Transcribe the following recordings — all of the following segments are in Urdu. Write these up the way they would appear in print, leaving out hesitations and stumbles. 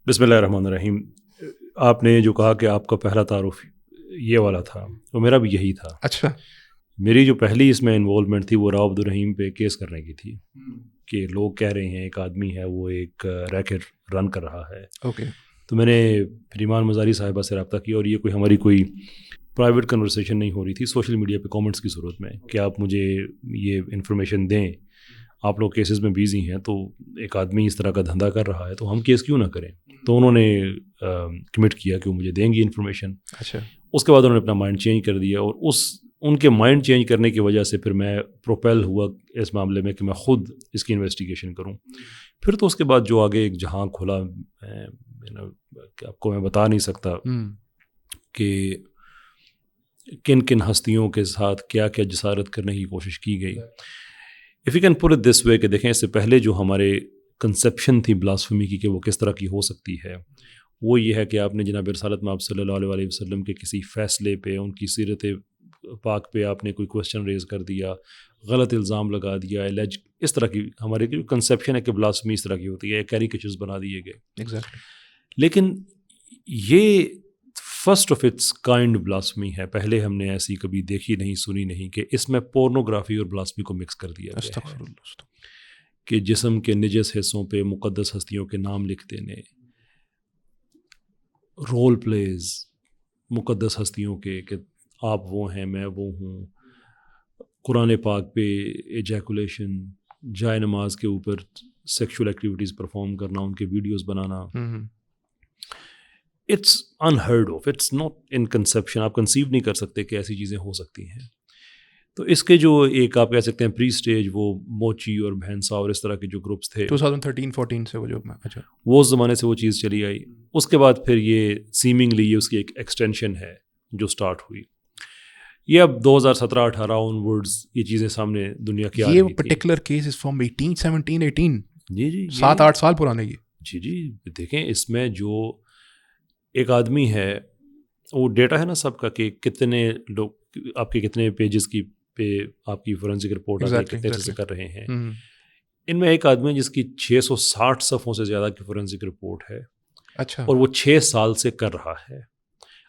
بسم اللہ الرحمن الرحیم. آپ نے جو کہا کہ آپ کا پہلا تعارف یہ والا تھا، وہ میرا بھی یہی تھا. اچھا. میری جو پہلی اس میں انوالومنٹ تھی وہ راؤ عبدالرحیم پہ کیس کرنے کی تھی کہ لوگ کہہ رہے ہیں ایک آدمی ہے وہ ایک ریکٹ رن کر رہا ہے. اوکے. تو میں نے ایمان مزاری صاحبہ سے رابطہ کیا، اور یہ ہماری کوئی پرائیویٹ کنورسیشن نہیں ہو رہی تھی، سوشل میڈیا پہ کامنٹس کی صورت میں کہ آپ مجھے یہ انفارمیشن دیں، آپ لوگ کیسز میں بیزی ہیں، تو ایک آدمی اس طرح کا دھندا کر رہا ہے تو ہم کیس کیوں نہ کریں. تو انہوں نے کمٹ کیا کہ وہ مجھے دیں گی انفارمیشن. اچھا. اس کے بعد انہوں نے اپنا مائنڈ چینج کر دیا، اور ان کے مائنڈ چینج کرنے کی وجہ سے پھر میں پروپیل ہوا اس معاملے میں کہ میں خود اس کی انویسٹیگیشن کروں. پھر تو اس کے بعد جو آگے ایک جہاں کھلا، آپ کو میں بتا نہیں سکتا کہ کن کن ہستیوں کے ساتھ کیا کیا جسارت کرنے کی کوشش کی گئی. If you can put it this way کہ دیکھیں، اس سے پہلے جو ہمارے کنسیپشن تھی بلاسفمی کی کہ وہ کس طرح کی ہو سکتی ہے، وہ یہ ہے کہ آپ نے جناب رسالت مآب صلی اللہ علیہ وسلم کے کسی فیصلے پہ، ان کی سیرت پاک پہ آپ نے کوئی کوشچن ریز کر دیا، غلط الزام لگا دیا، الج، اس طرح کی ہمارے جو کنسیپشن ہے کہ بلاسفمی اس طرح کی ہوتی ہے، کیریکیچرز بنا دیے گئے. ایگزیکٹلی. لیکن یہ فرسٹ آف اٹس کائنڈ بلاسفمی ہے. پہلے ہم نے ایسی کبھی دیکھی نہیں، سنی نہیں کہ اس میں پورنوگرافی اور بلاسفمی کو مکس کر دیا گیا ہے کہ جسم کے نجس حصوں پہ مقدس ہستیوں کے نام لکھ دینے، رول پلیز مقدس ہستیوں کے کہ آپ وہ ہیں، میں وہ ہوں، قرآن پاک پہ ایجیکولیشن، جائے نماز کے اوپر سیکشول ایکٹیویٹیز پرفارم کرنا، ان کے ویڈیوز بنانا. It's unheard of, it's not in conception. آپ کنسیو نہیں کر سکتے کہ ایسی چیزیں ہو سکتی ہیں. تو اس کے جو ایک آپ کہہ سکتے ہیں پری اسٹیج، وہ موچی اور بھینسا اور اس طرح کے جو گروپس تھے 2013-14 سے وہ جو، اچھا، وہ اس زمانے سے وہ چیز چلی آئی. اس کے بعد پھر یہ سیمنگلی یہ اس کی ایک ایکسٹینشن ہے جو سٹارٹ ہوئی. یہ اب 2017-18 آن ورڈز یہ چیزیں سامنے دنیا کی آ رہی یہ تھی. پرٹیکولر کیس از فرام 18 جی 7-8 سال پرانا. یہ جی دیکھیں، اس میں جو ایک آدمی ہے، وہ ڈیٹا ہے نا سب کا کہ کتنے لوگ آپ کے کتنے پیجز کی پہ آپ کی فورینسک رپورٹ کتنے سے کر رہے ہیں. ان میں ایک آدمی جس کی 660 صفحوں سے زیادہ کی فورینسک رپورٹ ہے. اچھا. اور وہ 6 سال سے کر رہا ہے.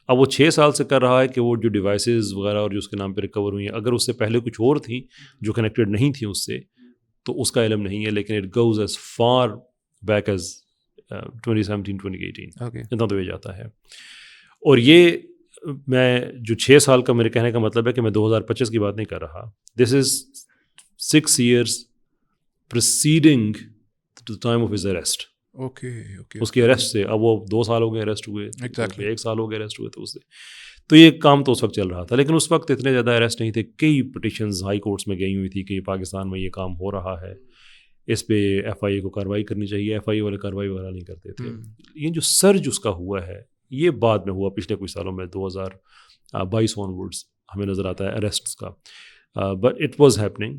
اب وہ 6 سال سے کر رہا ہے کہ وہ جو ڈیوائسز وغیرہ اور جو اس کے نام پہ ریکور ہوئی ہیں، اگر اس سے پہلے کچھ اور تھیں جو کنیکٹڈ نہیں تھیں اس سے، تو اس کا علم نہیں ہے. لیکن it goes as far back as 2017-2018 اتنا تو یہ جاتا ہے. اور یہ میں جو 6 سال کا میرے کہنے کا مطلب ہے کہ میں 2025 کی بات نہیں کر رہا. This is 6 years preceding the time of his arrest. Okay. اس کی اریسٹ سے اب وہ 2 سال ہو گئے اریسٹ ہوئے، 1 سال ہو گئے اریسٹ ہوئے. تو اس سے تو یہ کام تو اس وقت چل رہا تھا. لیکن اس وقت اتنے زیادہ اریسٹ نہیں تھے. کئی پٹیشنز ہائی کورٹس میں گئی ہوئی تھی کہ پاکستان میں یہ کام ہو رہا ہے، اس پہ ایف آئی اے کو کارروائی کرنی چاہیے. ایف آئی اے والے کارروائی وغیرہ نہیں کرتے تھے. یہ جو سرج اس کا ہوا ہے یہ بعد میں ہوا، پچھلے کچھ سالوں میں 2022 آن ورڈز ہمیں نظر آتا ہے اریسٹس کا. But it was happening.